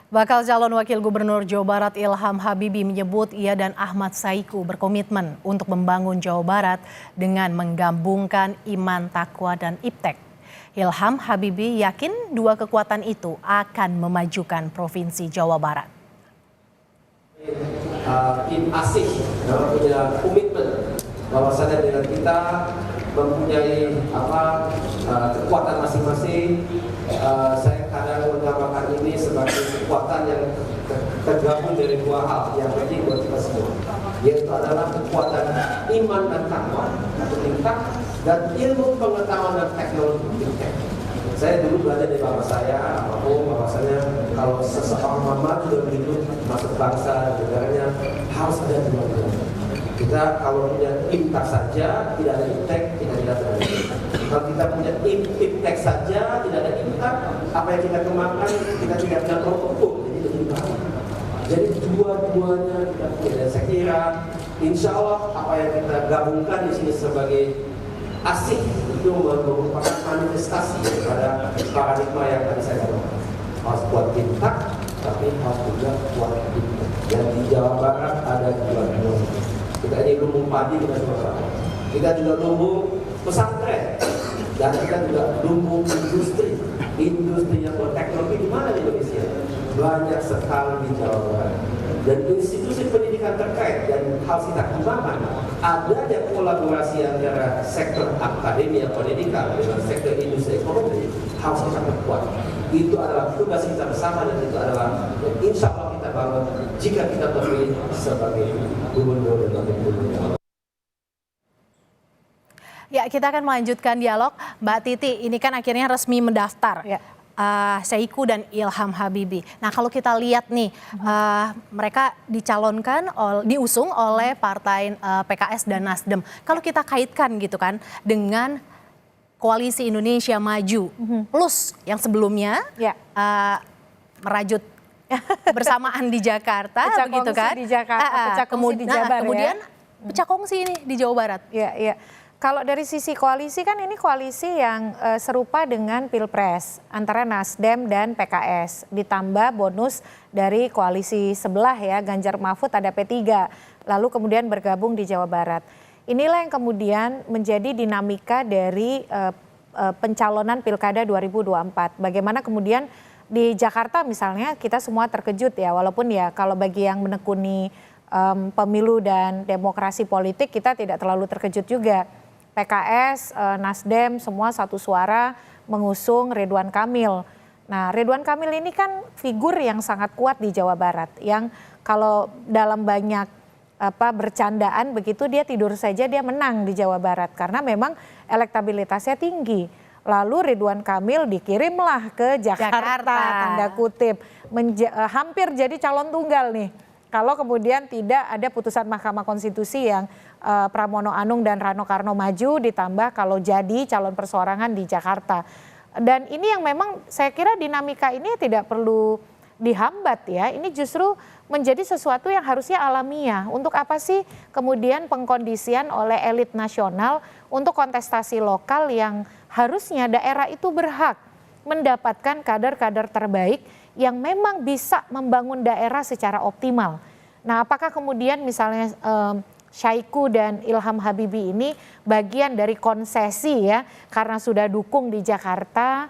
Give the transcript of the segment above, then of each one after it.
Bakal calon wakil gubernur Jawa Barat Ilham Habibie menyebut ia dan Ahmad Saiku berkomitmen untuk membangun Jawa Barat dengan menggabungkan iman, takwa, dan iptek. Ilham Habibie yakin dua kekuatan itu akan memajukan Provinsi Jawa Barat. Tim asik punya komitmen bahwasanya dengan kita mempunyai kekuatan masing-masing. Saya kadang menamakan ini sebagai kekuatan yang tergabung dari dua hal yang penting buat kita semua, yaitu adalah kekuatan iman dan takwa atau tingkat, dan ilmu pengetahuan dan teknologi. Saya dulu belajar dari bapak saya, bahwasanya kalau seseorang maju dalam hidup masuk bangsa negaranya harus ada dua-duanya. Kita kalau punya iptek saja, tidak ada iptek, tidak ada iptek. Kalau kita punya iptek saja, tidak ada iptek, apa yang kita kembangkan, kita tidak bisa terukur, jadi lebih baik. Jadi dua-duanya kita punya. Dan saya kira, insya Allah apa yang kita gabungkan di sini sebagai asik itu merupakan manifestasi daripada paradigma yang tadi saya katakan. Harus buat iptek, tapi harus juga buat iptek. Dan di Jawa Barat ada dua-duanya. Kita ini lumbung padi, kita juga lumbung pesantren, dan kita juga lumbung industri yang berteknologi. Di mana di Indonesia? Banyak sekali di Jawa Barat. Dan institusi pendidikan terkait dan harus kita kembangkan. Adanya kolaborasi antara sektor akademia pendidikan dengan sektor industri ekonomi harus kita perkuat. Itu adalah tugas kita bersama, dan itu adalah insya Allah kita bangun jika kita terpilih sebagai gubernur dan wakil gubernur. Ya, kita akan melanjutkan dialog. Mbak Titi, ini kan akhirnya resmi mendaftar. Ya. Saiku dan Ilham Habibie. Nah, kalau kita lihat nih, mereka dicalonkan, diusung oleh partai PKS dan Nasdem. Kalau kita kaitkan gitu kan dengan Koalisi Indonesia Maju, plus yang sebelumnya merajut bersamaan di Jakarta, pecah begitu kan? Di Jakarta, kemudian pecah kongsi ini di Jawa Barat. Iya. Kalau dari sisi koalisi kan ini koalisi yang serupa dengan Pilpres antara Nasdem dan PKS. Ditambah bonus dari koalisi sebelah ya, Ganjar Mahfud ada P3. Lalu kemudian bergabung di Jawa Barat. Inilah yang kemudian menjadi dinamika dari pencalonan Pilkada 2024. Bagaimana kemudian di Jakarta misalnya kita semua terkejut ya. Walaupun ya kalau bagi yang menekuni pemilu dan demokrasi politik kita tidak terlalu terkejut juga. PKS, Nasdem semua satu suara mengusung Ridwan Kamil. Nah, Ridwan Kamil ini kan figur yang sangat kuat di Jawa Barat, yang kalau dalam banyak bercandaan begitu dia tidur saja dia menang di Jawa Barat karena memang elektabilitasnya tinggi. Lalu Ridwan Kamil dikirimlah ke Jakarta. Tanda kutip, hampir jadi calon tunggal nih. Kalau kemudian tidak ada putusan Mahkamah Konstitusi yang Pramono Anung dan Rano Karno maju, ditambah kalau jadi calon perseorangan di Jakarta. Dan ini yang memang saya kira dinamika ini tidak perlu dihambat ya. Ini justru menjadi sesuatu yang harusnya alamiah. Untuk apa sih kemudian pengkondisian oleh elit nasional untuk kontestasi lokal yang harusnya daerah itu berhak mendapatkan kader-kader terbaik yang memang bisa membangun daerah secara optimal. Nah, apakah kemudian misalnya Saiku dan Ilham Habibie ini bagian dari konsesi ya, karena sudah dukung di Jakarta,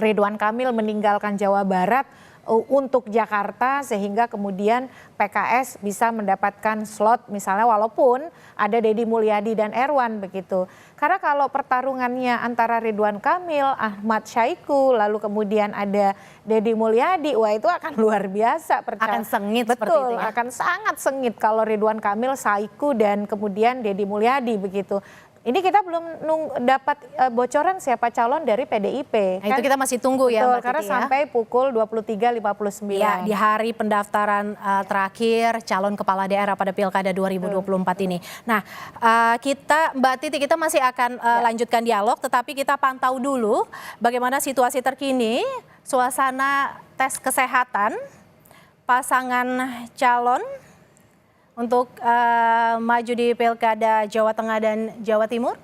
Ridwan Kamil meninggalkan Jawa Barat untuk Jakarta sehingga kemudian PKS bisa mendapatkan slot misalnya walaupun ada Deddy Mulyadi dan Erwan begitu. Karena kalau pertarungannya antara Ridwan Kamil, Ahmad Saiku, lalu kemudian ada Deddy Mulyadi, wah itu akan luar biasa. Akan sengit. Betul, seperti itu ya? Akan sangat sengit kalau Ridwan Kamil, Saiku dan kemudian Deddy Mulyadi begitu. Ini kita belum dapat bocoran siapa calon dari PDIP. Nah, kan? Itu kita masih tunggu ya, betul, Mbak karena Titi, sampai pukul 23.59. Ya, di hari pendaftaran terakhir calon kepala daerah pada Pilkada 2024 ini. Nah, Mbak Titi, kita masih akan lanjutkan dialog, tetapi kita pantau dulu bagaimana situasi terkini, suasana tes kesehatan pasangan calon untuk maju di Pilkada Jawa Tengah dan Jawa Timur.